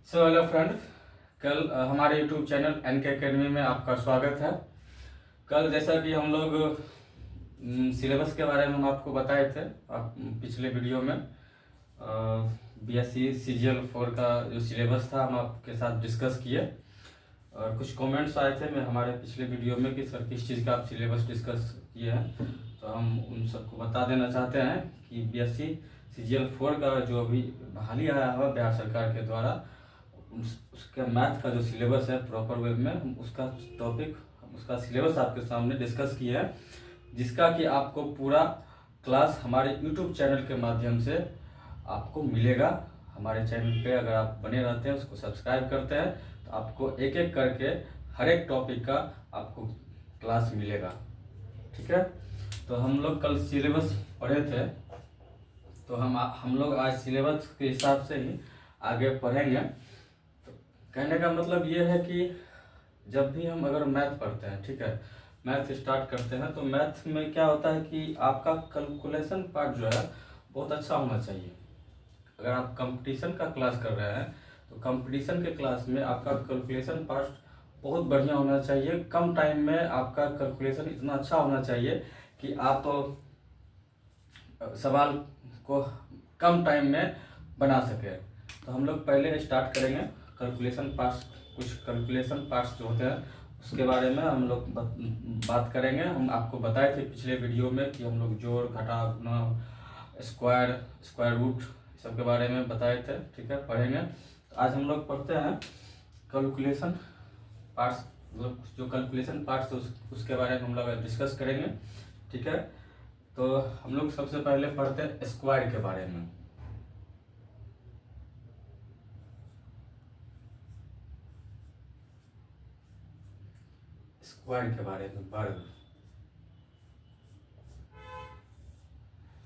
Hello friend. कल हमारे YouTube channel N K academy में आपका स्वागत है। कल जैसा कि हम लोग सिलेबस के बारे में हम आपको बताए थे पिछले वीडियो में बीएससी सीजीएल 4 का जो सिलेबस था हम आपके साथ डिस्कस किए और कुछ कमेंट्स आए थे हमारे पिछले वीडियो में कि सर किस चीज़ का आप सिलेबस डिस्कस किए हैं, तो हम उन सबको बता देना चाहते हैं कि बीएससी सीजीएल 4 का जो अभी बहाली आया हुआ बिहार सरकार के द्वारा उसका मैथ का जो सिलेबस है प्रॉपर वे में हम उसका टॉपिक उसका सिलेबस आपके सामने डिस्कस किया है, जिसका कि आपको पूरा क्लास हमारे यूट्यूब चैनल के माध्यम से आपको मिलेगा। हमारे चैनल पे अगर आप बने रहते हैं, उसको सब्सक्राइब करते हैं, तो आपको एक एक करके हर एक टॉपिक का आपको क्लास मिलेगा। ठीक है, तो हम लोग कल सिलेबस पढ़े थे, तो हम लोग आज सिलेबस के हिसाब से ही आगे पढ़ेंगे। कहने का मतलब ये है कि जब भी हम अगर मैथ पढ़ते हैं, ठीक है, मैथ स्टार्ट करते हैं, तो मैथ में क्या होता है कि आपका कैलकुलेशन पार्ट जो है बहुत अच्छा होना चाहिए। अगर आप कंपटीशन का क्लास कर रहे हैं तो कंपटीशन के क्लास में आपका कैलकुलेशन पार्ट बहुत बढ़िया होना चाहिए। कम टाइम में आपका कैलकुलेशन इतना अच्छा होना चाहिए कि आप सवाल को कम टाइम में बना सके। तो हम लोग पहले स्टार्ट करेंगे कैलकुलेशन पार्ट्स। कुछ कैलकुलेशन पार्ट्स जो होते हैं उसके बारे में हम लोग बात करेंगे। हम आपको बताए थे पिछले वीडियो में कि हम लोग जोड़, घटा, गुणा, स्क्वायर रूट सब के बारे में बताए थे। ठीक है, पढ़ेंगे। तो आज हम लोग पढ़ते हैं कैलकुलेशन पार्ट्स, मतलब जो कैलकुलेशन पार्ट्स उसके बारे में हम लोग डिस्कस करेंगे। ठीक है, तो हम लोग सबसे पहले पढ़ते हैं स्क्वायर के बारे में। स्क्वायर के बारे में, वर्ग।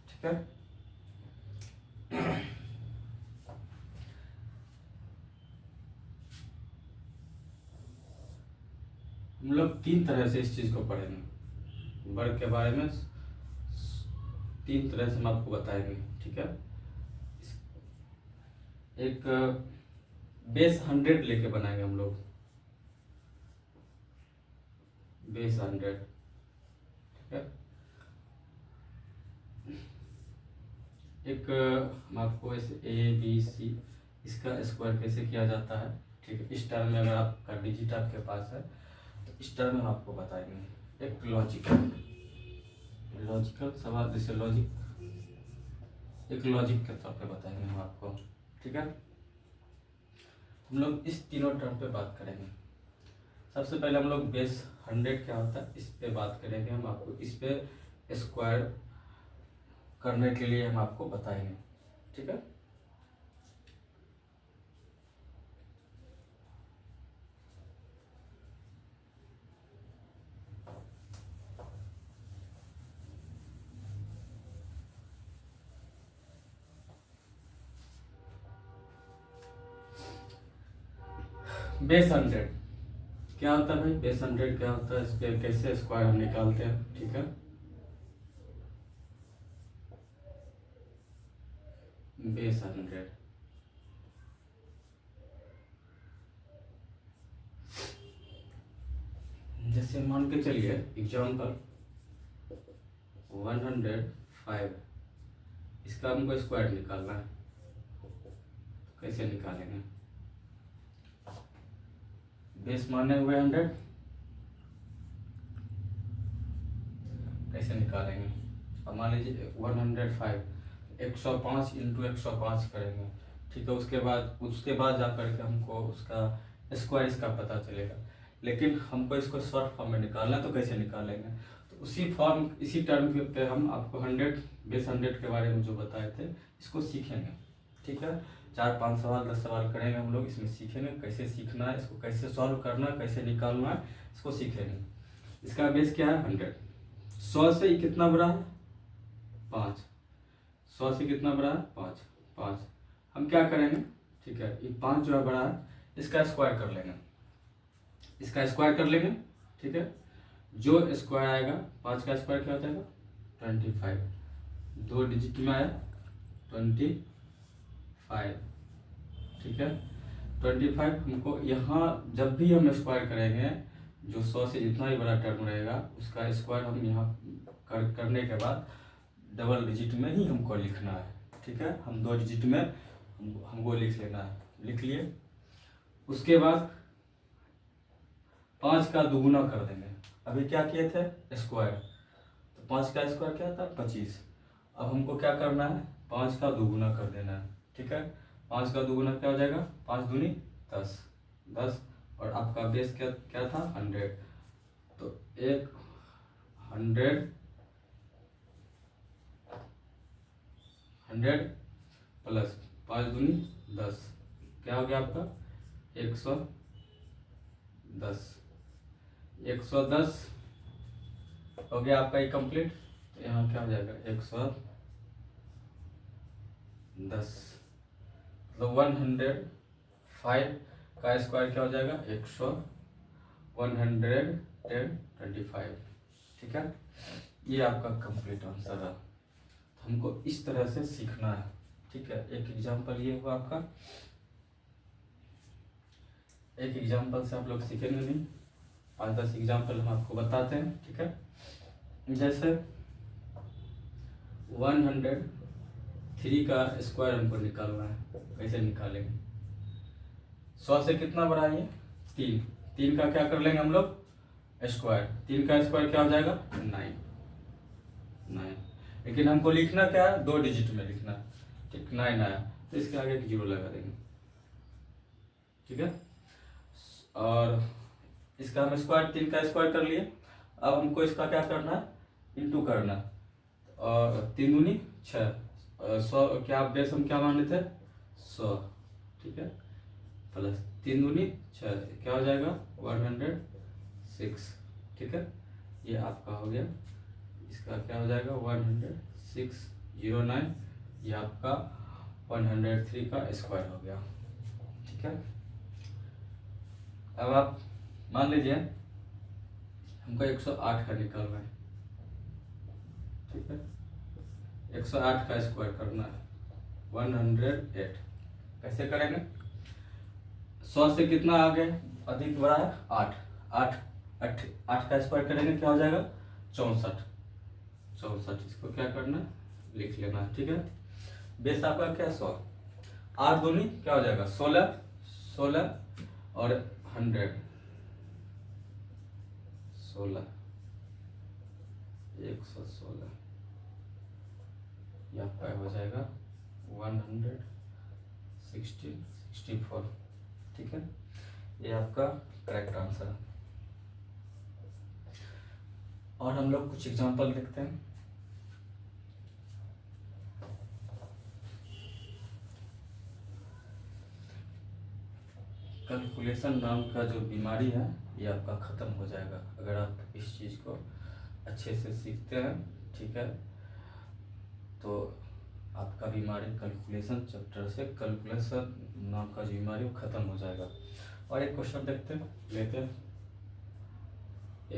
ठीक है, हम लोग तीन तरह से इस चीज को पढ़ेंगे। वर्ग के बारे में तीन तरह से हम आपको बताएंगे। ठीक है, एक बेस 100 लेके बनाएंगे हम लोग, बेस 100। ठीक है, एक हम आपको ऐसे ABC इसका स्क्वायर कैसे किया जाता है। ठीक है, इस टर्म में अगर आपका डिजिट आपके पास है तो इस टर्म में हम आपको बताएंगे। एक लॉजिकल सवाल, जैसे लॉजिक, एक लॉजिक के तौर पे बताएंगे हम आपको। ठीक है, हम लोग इस तीनों टर्म पे बात करेंगे। सबसे पहले हम लोग बेस 100 क्या होता है इस पे बात करेंगे। हम आपको इस पे स्क्वायर करने के लिए हम आपको बताएंगे। ठीक है, बेस 100 क्या होता है भाई, बेस 100 क्या होता है, इस पे कैसे स्क्वायर हम निकालते हैं। ठीक है, बेस 100 जैसे मान के चलिए एग्जाम्पल 105, इसका हमको स्क्वायर निकालना है। कैसे निकालेंगे, बेस माने हुए 100, कैसे निकालेंगे। अब मान लीजिए 105 105 इंटू 105 करेंगे। ठीक है, उसके बाद जा करके हमको उसका स्क्वायर इसका पता चलेगा। लेकिन हमको इसको शॉर्ट फॉर्म में निकालना है, तो कैसे निकालेंगे। तो इसी टर्म पे हम आपको 100 बेस 100 के बारे में जो बताए थे इसको सीखेंगे। ठीक है, 4-5 सवाल 10 सवाल करेंगे हम लोग, इसमें सीखेंगे कैसे सीखना है, इसको कैसे सॉल्व करना है, कैसे निकालना है, इसको सीखेंगे। इसका बेस क्या है 100। 100 से कितना बड़ा है 5, 100 से कितना बड़ा है 5, 5 हम क्या करेंगे। ठीक है, ये 5 जो है बड़ा है, इसका स्क्वायर कर लेंगे, इसका स्क्वायर कर लेंगे। ठीक है, जो स्क्वायर आएगा 5 का स्क्वायर क्या हो जाएगा 25, 2 डिजिट में आया 25। ठीक है, 25 हमको यहाँ जब भी हम स्क्वायर करेंगे, जो 100 से जितना भी बड़ा टर्म रहेगा उसका स्क्वायर हम यहाँ करने के बाद डबल डिजिट में ही हमको लिखना है। ठीक है, हम 2 डिजिट में हमको लिख लेना है। लिख लिए, उसके बाद 5 का दुगुना कर देंगे। अभी क्या किए थे, स्क्वायर, तो 5 का स्क्वायर क्या था, 25। अब हमको क्या करना है, 5 का दुगुना कर देना है। ठीक है, 5 का दुगुना क्या हो जाएगा, 5 दूनी 10, 10, और आपका बेस क्या क्या था, 100। तो 100 प्लस 5 दूनी 10, क्या हो गया आपका 110। 110 हो गया आपका ये कंप्लीट। तो यहाँ क्या हो जाएगा 110, मतलब 105 का स्क्वायर क्या हो जाएगा 125। ठीक है, ये आपका कंप्लीट आंसर है। हमको इस तरह से सीखना है। ठीक है, एक एग्जांपल ये हुआ आपका, एक एग्जांपल से आप लोग सीखेंगे नहीं, 5-10 एग्जांपल हम आपको बताते हैं। ठीक है, जैसे 103 का स्क्वायर हमको निकालना है। कैसे निकालेंगे, 100 से कितना बड़ा है ये, 3, 3 का क्या कर लेंगे हम लोग स्क्वायर, 3 का स्क्वायर क्या हो जाएगा 9। लेकिन हमको लिखना क्या है, 2 डिजिट में लिखना है। ठीक, 9 आया तो इसके आगे एक 0 लगा देंगे। ठीक है, और इसका हम स्क्वायर 3 का स्क्वायर कर लिए। अब हमको इसका क्या करना है, इंटू करना है, और 3 दूनी 6, 100 क्या बेस हम क्या मान लेते 100। ठीक है, प्लस 3 दूनी 6, क्या हो जाएगा 106। ठीक है, ये आपका हो गया, इसका क्या हो जाएगा 10609, ये आपका 103 का स्क्वायर हो गया। ठीक है, अब आप मान लीजिए हमको 108 का निकालना है। ठीक है, 108 का स्क्वायर करना है, 108। कैसे करेंगे, 100 से कितना आगे अधिक बड़ा है 8, 8 का स्क्वायर करेंगे क्या हो जाएगा 64। इसको क्या करना है, लिख लेना है। ठीक है, बेस आपका क्या 100, 8 दूनी क्या हो जाएगा 16, 16 और 100, 16, 116, ये आपका हो जाएगा 164। ठीक है, ये आपका करेक्ट आंसर है। और हम लोग कुछ एग्जांपल देखते हैं। कैलकुलेशन नाम का जो बीमारी है ये आपका ख़त्म हो जाएगा अगर आप इस चीज़ को अच्छे से सीखते हैं। ठीक है, तो आपका बीमारी कैलकुलेशन चैप्टर से, कैलकुलेशन नाम का जो बीमारी वो ख़त्म हो जाएगा। और एक क्वेश्चन देखते हैं, लेते हैं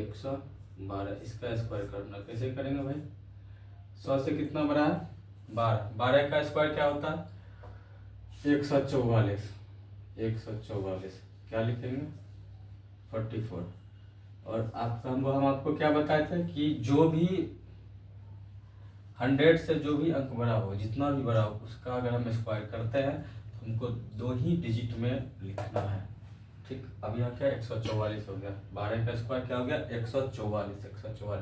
112, इसका स्क्वायर करना कैसे करेंगे भाई, 100 से कितना बड़ा है 12, 12 का स्क्वायर क्या होता है 144, 144 क्या लिखेंगे 44। और आपका हम आपको क्या बताए थे कि जो भी 100 से जो भी अंक बड़ा हो, जितना भी बड़ा हो, उसका अगर हम स्क्वायर करते हैं तो हमको 2 ही डिजिट में लिखना है। ठीक, अब यहाँ क्या 144 हो गया, 12 का स्क्वायर क्या हो गया 144, 144,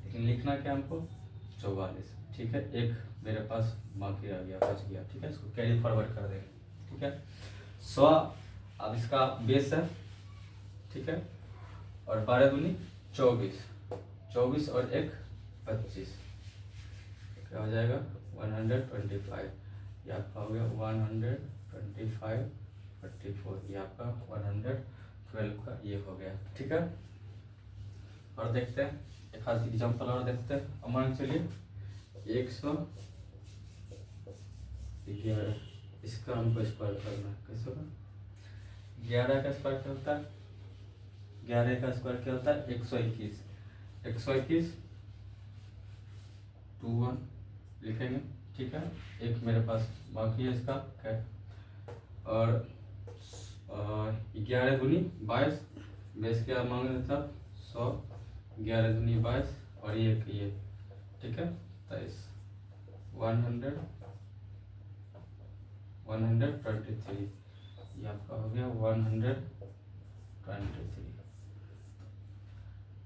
लेकिन लिखना क्या हमको 44। ठीक है, एक मेरे पास बाकी रह गया, बच गया। ठीक है, इसको कैरी फॉरवर्ड कर देंगे। ठीक है, 100 अब इसका बेस है। ठीक है, और 12 दूनी 24, 24 और 1 25, क्या हो जाएगा 125, ये आपका हो गया 125, 44, ये आपका 112 का ये हो गया। ठीक है, और देखते हैं एक आध एग्जाम्पल और देखते हैं। अब मान चलिए 111, इसका हमको स्क्वायर करना है। कैसे होगा, 11 का स्क्वायर क्या होता है, 11 का स्क्वायर क्या होता है 121, 121 21 लिखेंगे। ठीक है, एक मेरे पास बाकी है इसका, और 11 दूनी 22, बेस क्या मांग रहे थे आप 100, 11 दूनी 22 और ये ठीक है 23, 123, ये आपका हो गया 123।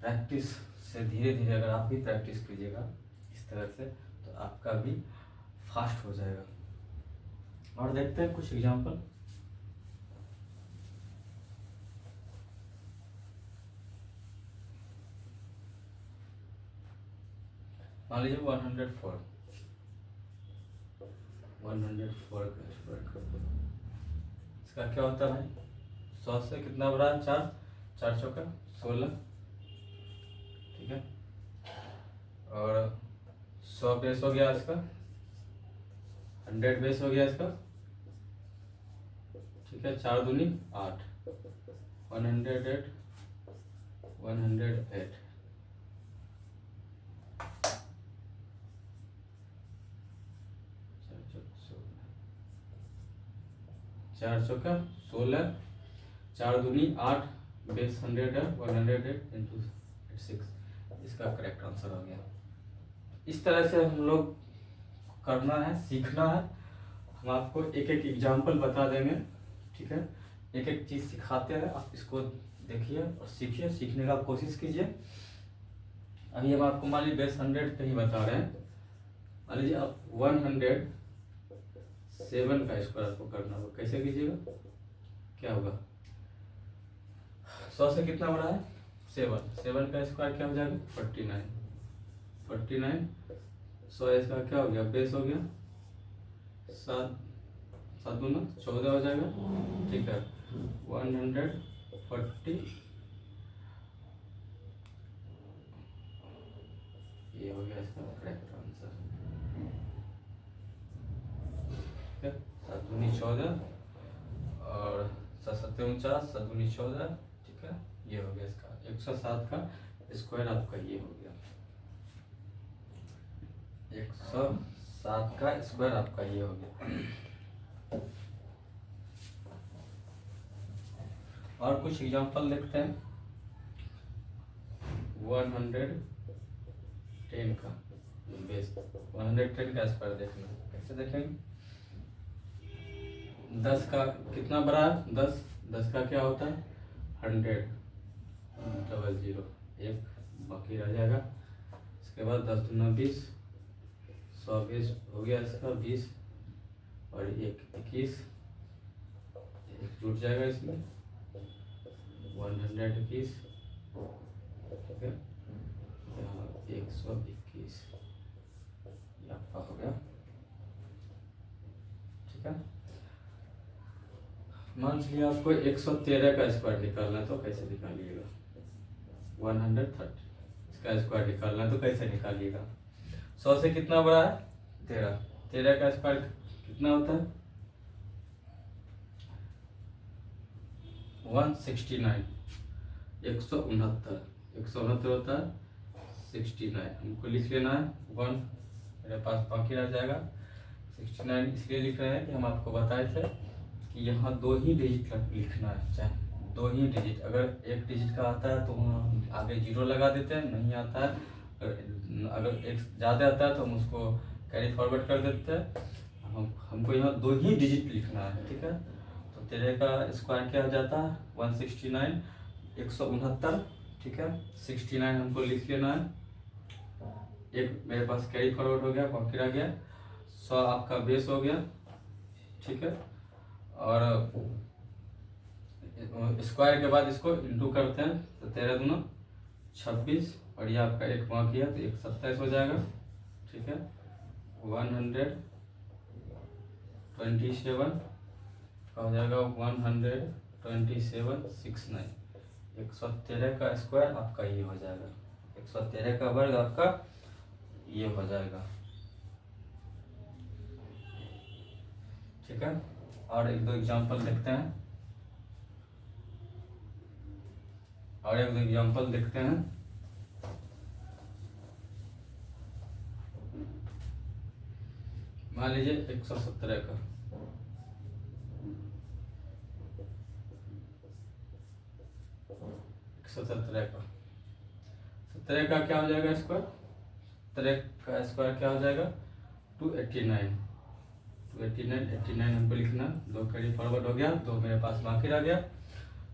प्रैक्टिस से धीरे धीरे अगर आप भी प्रैक्टिस कीजिएगा इस तरह से तो आपका भी फास्ट हो जाएगा। और देखते हैं कुछ एग्जांपल। मान लीजिए 104 का स्क्वायर कर दो, इसका क्या होता है भाई 100 से कितना बड़ा है 4, 4 चौका 16, ठीक है। और 100 बेस हो गया इसका, 100 बेस हो गया इसका, ठीक है 4 दूनी 8, 108, 108, 4 चौका 16, 4 दूनी 8, बेस 100 है 108 इंटू 6, इसका करेक्ट आंसर हो गया। इस तरह से हम लोग करना है, सीखना है। हम आपको एक एक एग्जाम्पल बता देंगे, ठीक है, एक एक चीज़ सिखाते हैं, आप इसको देखिए और सीखिए, सीखने का कोशिश कीजिए। अभी हम आपको मान लीजिए बेस 100 पे ही बता रहे हैं। मान लीजिए आप 107 का स्क्वायर आपको करना होगा, कैसे कीजिएगा, क्या होगा 100 से कितना बड़ा है 7 का स्क्वायर क्या हो जाएगा 49, 100 इसका क्या हो गया बेस हो गया 7 दूना 14 हो जाएगा, ठीक है 140, ये हो गया इसका करेक्ट आंसर, ठीक है 7 दूनी 14 और 7 7 49, 7 दूनी 14, ठीक है ये हो गया इसका 107 का स्क्वायर आपका ये हो गया, 107 का स्क्वायर आपका ये हो गया। और कुछ एग्जांपल देखते हैं। 110 का बेस, 110 का स्क्वायर देखना कैसे देखेंगे। 10 का कितना बड़ा है 10 का क्या होता है 100, 00 एक बाकी रह जाएगा। इसके बाद 10 दूना 20, 100 20 हो गया इसका 20 और 21 जुट जाएगा इसमें 121, ठीक है 121 ये आपका हो गया, ठीक है। मान लीजिए आपको 113 का स्क्वायर निकालना है तो कैसे निकालिएगा, 130 इसका स्क्वायर निकालना है तो कैसे निकालिएगा। 100 से कितना बड़ा है 13 का स्क्वायर कितना होता है 169, 169 होता है 69, हमको लिख लेना है 1 मेरे पास बाकी रह जाएगा 69, इसलिए लिख रहे हैं कि हम आपको बताए थे कि यहाँ 2 ही डिजिट लिखना है, चाहे 2 ही डिजिट, अगर 1 डिजिट का आता है तो वहाँ आगे 0 लगा देते हैं, नहीं आता है अगर 1 ज़्यादा आता है तो हम उसको कैरी फॉरवर्ड कर देते हैं। हमको यहाँ 2 ही डिजिट लिखना है, ठीक है। तो 13 का स्क्वायर क्या हो जाता है 169, 169, ठीक है 69 हमको लिख लेना है, एक मेरे पास कैरी फॉरवर्ड हो गया बाकी रह गया 100 आपका बेस हो गया, ठीक है। और स्क्वायर के बाद इसको इंटू करते हैं तो 13 दूना 26 और ये आपका एक बाकी है तो 127 हो जाएगा, ठीक है 127 का हो जाएगा 12769, 113 का स्क्वायर आपका ये हो जाएगा, 113 का वर्ग आपका ये हो जाएगा, ठीक है। और 1-2 एग्जांपल देखते हैं, मान लीजिए 117 का 117 का 17 का क्या हो जाएगा स्क्वायर, 17 का स्क्वायर क्या हो जाएगा 289। 289 हमको लिखना, 2 कैरी फॉरवर्ड हो गया, 2 मेरे पास बाकी रह गया।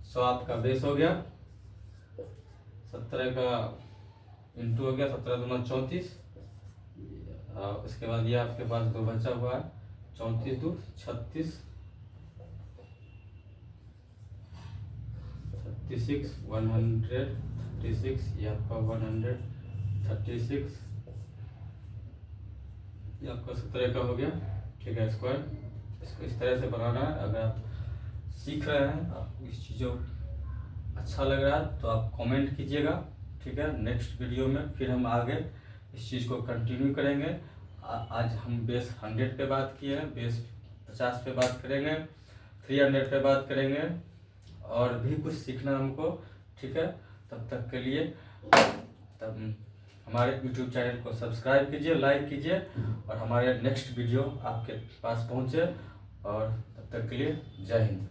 100 आपका बेस हो गया, 17 का इंटू हो गया, 17 दूना 34। उसके बाद ये आपके पास 2 बचा हुआ है, 34 2 36, 36 136, ये आपका 136, ये आपका 17 का हो गया। ठीक है, स्क्वायर इसको इस तरह से बनाना है। अगर आप सीख रहे हैं, आपको इस चीज़ों अच्छा लग रहा है तो आप कमेंट कीजिएगा। ठीक है, नेक्स्ट वीडियो में फिर हम आगे इस चीज़ को कंटिन्यू करेंगे। आज हम बेस 100 पे बात किए हैं, बेस 50 पे बात करेंगे, 300 पे बात करेंगे, और भी कुछ सीखना हमको। ठीक है, तब तक के लिए तब हमारे YouTube चैनल को सब्सक्राइब कीजिए, लाइक कीजिए, और हमारे नेक्स्ट वीडियो आपके पास पहुँचे। और तब तक के लिए जय हिंद।